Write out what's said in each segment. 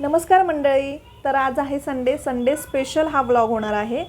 नमस्कार मंडळी. तर आज आहे संडे स्पेशल हा व्लॉग होणार आहे.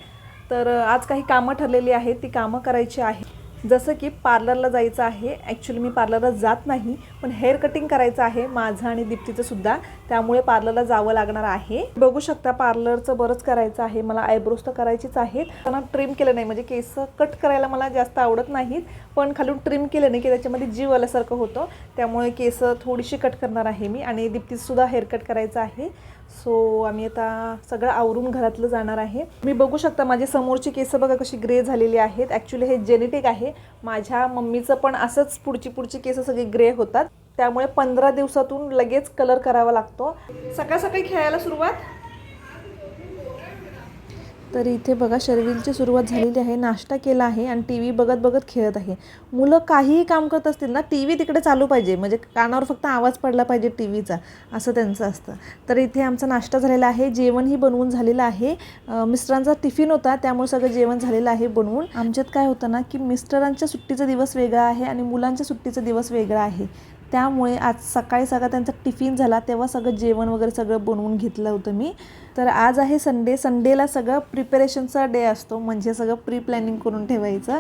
तर आज काही कामं ठरलेली आहेत, ती कामं करायची आहे. जसं की पार्लरला जायचं आहे. ॲक्च्युली मी पार्लरला जात नाही, पण हेअर कटिंग करायचं आहे माझं आणि दीप्तीचं सुद्धा, त्यामुळे पार्लरला जावं लागणार आहे. बघू शकता पार्लरचं बरंच करायचं आहे मला. आयब्रोज तर करायचीच आहेत, त्यांना ट्रिम केलं नाही, म्हणजे केस कट करायला मला जास्त आवडत नाहीत, पण खालून ट्रिम केलं नाही की त्याच्यामध्ये जीव आल्यासारखं होतं, त्यामुळे केस थोडीशी कट करणार आहे मी. आणि दीप्तीसुद्धा हेअर कट करायचं आहे. सो आम्ही आता सगळं आवरून घरातलं जाणार आहे. मी बघू शकता माझी समोरची केस बघा कशी ग्रे झालेली आहेत. ॲक्च्युली हे जेनेटिक आहे. माझ्या मम्मीचं पण असंच पुढची केस सगळे ग्रे होतात, त्यामुळे 15 दिवसातून लगेच कलर करावा लागतो. सकाळ सकाळी खेळायला सुरुवात. तर इथे बघा शर्विलची सुरुवात झालेली आहे. नाश्ता केला आहे आणि टी व्ही बघत बघत खेळत आहे. मुलं काहीही काम करत असतील ना, टी व्ही तिकडे चालू पाहिजे, म्हणजे कानावर फक्त आवाज पडला पाहिजे टी व्हीचा, असं त्यांचं असतं. तर इथे आमचा नाश्ता झालेला आहे, जेवणही बनवून झालेलं आहे. मिस्टरांचा टिफिन होता, त्यामुळे सगळं जेवण झालेलं आहे बनवून. आमच्यात काय होतं ना की मिस्टरांच्या सुट्टीचा दिवस वेगळा आहे आणि मुलांच्या सुट्टीचा दिवस वेगळा आहे, त्यामुळे आज सकाळी सगळा त्यांचा टिफिन झाला तेव्हा सगळं जेवण वगैरे सगळं बनवून घेतलं होतं मी. तर आज आहे संडेला सगळं प्रिपरेशनचा डे असतो, म्हणजे सगळं प्री प्लॅनिंग करून ठेवायचं.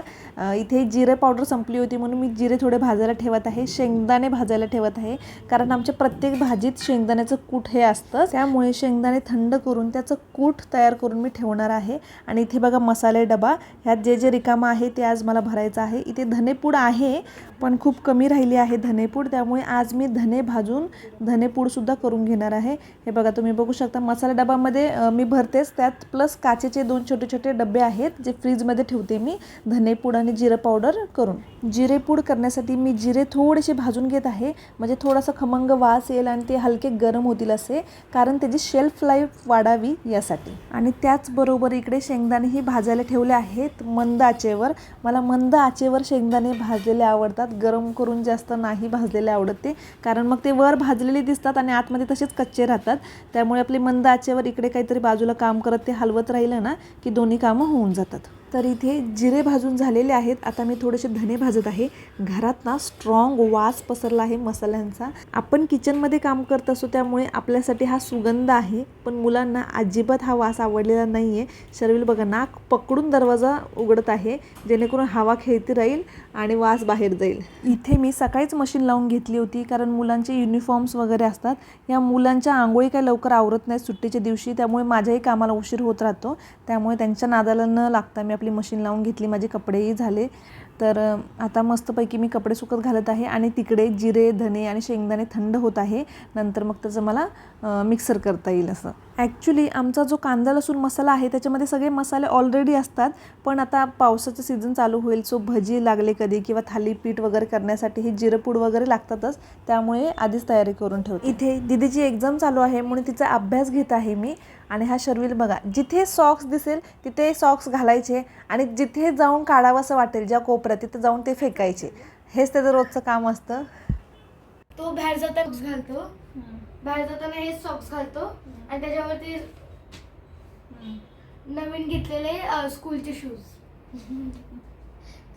इथे जिरे पावडर संपली होती म्हणून मी जिरे थोडे भाजायला ठेवत आहे, शेंगदाणे भाजायला ठेवत आहे, कारण आमच्या प्रत्येक भाजीत शेंगदाण्याचं कूट हे असतं, त्यामुळे शेंगदाणे थंड करून त्याचं कूट तयार करून मी ठेवणार आहे. आणि इथे बघा मसाले डबा, ह्यात जे जे रिकामं आहे ते आज मला भरायचं आहे. इथे धनेपूड आहे पण खूप कमी राहिली आहे धनेपूड, त्यामुळे आज मी धने भाजून धनेपूडसुद्धा करून घेणार आहे. हे बघा तुम्ही बघू शकता मसाला डबामध्ये मी भरतेच, त्यात प्लस काचेचे 2 छोटे छोटे डबे आहेत जे फ्रीजमध्ये ठेवते मी धनेपूड आणि जिरं पावडर करून. जिरेपूड करण्यासाठी मी जिरे थोडेसे भाजून घेत आहे, म्हणजे थोडासा खमंग वास येईल आणि ते हलके गरम होतील असे, कारण त्याची शेल्फ लाईफ वाढावी यासाठी. आणि त्याचबरोबर इकडे शेंगदाणेही भाजायला ठेवले आहेत मंद आचेवर. मला मंद आचेवर शेंगदाणे भाजलेले आवडतात, गरम करून जास्त नाही भाजलेले आवडत ते, कारण मग ते वर भाजलेले दिसतात आणि आतमध्ये तसेच कच्चे राहतात. त्यामुळे आपले मंद आचेवर इकडे काहीतरी बाजूला काम करत ते हलवत राहिलं ना की दोन्ही कामं होऊन जातात. तर इथे जिरे भाजून झालेले आहेत. आता मी थोडेसे धने भाजत आहे. घरात ना स्ट्रॉंग वास पसरला आहे मसाल्यांचा. आपण किचनमध्ये काम करत असतो त्यामुळे आपल्यासाठी हा सुगंध आहे, पण मुलांना अजिबात हा वास आवडलेला नाही आहे. शर्विल बघा नाक पकडून दरवाजा उघडत आहे, जेणेकरून हवा खेळती राहील आणि वास बाहेर जाईल. इथे मी सकाळीच मशीन लावून घेतली होती, कारण मुलांचे युनिफॉर्म्स वगैरे असतात. या मुलांच्या आंघोळी काही लवकर आवरत नाही सुट्टीच्या दिवशी, त्यामुळे माझ्याही कामाला उशीर होत राहतो, त्यामुळे त्यांच्या नादाला न लागता मी आपली मशीन लावून घेतली. माझे कपडेही झाले. तर आता मस्तपैकी मी कपडे सुकत घालत आहे आणि तिकडे जिरे धने आणि शेंगदाणे थंड होत आहे. नंतर मग त्याचं मला मिक्सर करता येईल असं. ॲक्च्युली आमचा जो कांदा लसूण मसाला आहे त्याच्यामध्ये सगळे मसाले ऑलरेडी असतात, पण आता पावसाचं सीझन चालू होईल, सो भजी लागले कधी किंवा थालीपीठ वगैरे करण्यासाठी ही जिरेपूड वगैरे लागतातच, त्यामुळे आधीच तयारी करून ठेवते. इथे दीदीची एक्झाम चालू आहे म्हणून तिचा अभ्यास घेत आहे मी. आणि हा शर्विल बघा, जिथे सॉक्स दिसेल तिथे सॉक्स घालायचे आणि जिथे जाऊन काढावं असं वाटेल ज्या कोपऱ्यात तिथे जाऊन ते फेकायचे. हेच त्याचं रोजचं काम असतं. तो बाहेर जाताना घालतो, बाहेर जाताना हे सॉक्स घालतो आणि त्याच्यावरती नवीन घेतलेले स्कूलचे शूज.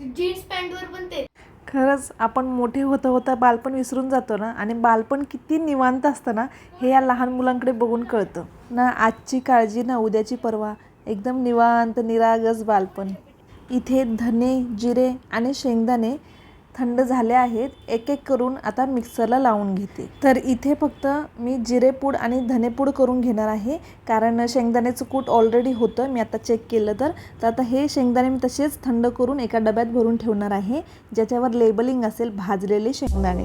जीन्स पॅन्टवर पण ते. खरंच आपण मोठे होता होता बालपण विसरून जातो ना, आणि बालपण किती निवांत असतं ना हे या लहान मुलांकडे बघून कळतं ना. आजची काळजी ना उद्याची परवा, एकदम निवांत निरागस बालपण. इथे धने जिरे आणि शेंगदाणे थंड झाले आहेत. एक एक करून आता मिक्सरला लावून घेते. तर इथे फक्त मी जिरेपूड आणि धनेपूड करून घेणार आहे, कारण शेंगदाण्याचं कूट ऑलरेडी होतं, मी आता चेक केलं तर आता हे शेंगदाणे मी तसेच थंड करून एका डब्यात भरून ठेवणार आहे, ज्याच्यावर लेबलिंग असेल भाजलेले शेंगदाणे.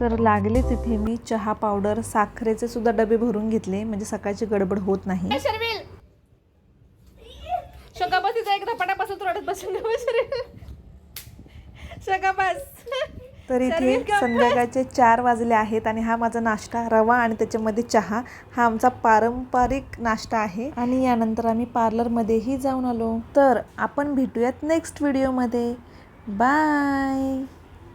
तर लागले तिथे मी चहा पावडर साखरेचे सुद्धा डबे भरून घेतले म्हणजे सकाळची गडबड होत नाही. शर्विल शोका बस तिचा एकदा पटापासून रडत बसून शोका बस. तर इथे संध्याकाळचे 4 वाजले आहेत आणि हा माझा नाश्ता रवा आणि त्याच्यामध्ये चहा हा आमचा पारंपरिक नाश्ता आहे. आणि यानंतर आम्ही पार्लरमध्येही जाऊन आलो. तर आपण भेटूयात नेक्स्ट व्हिडिओमध्ये. बाय.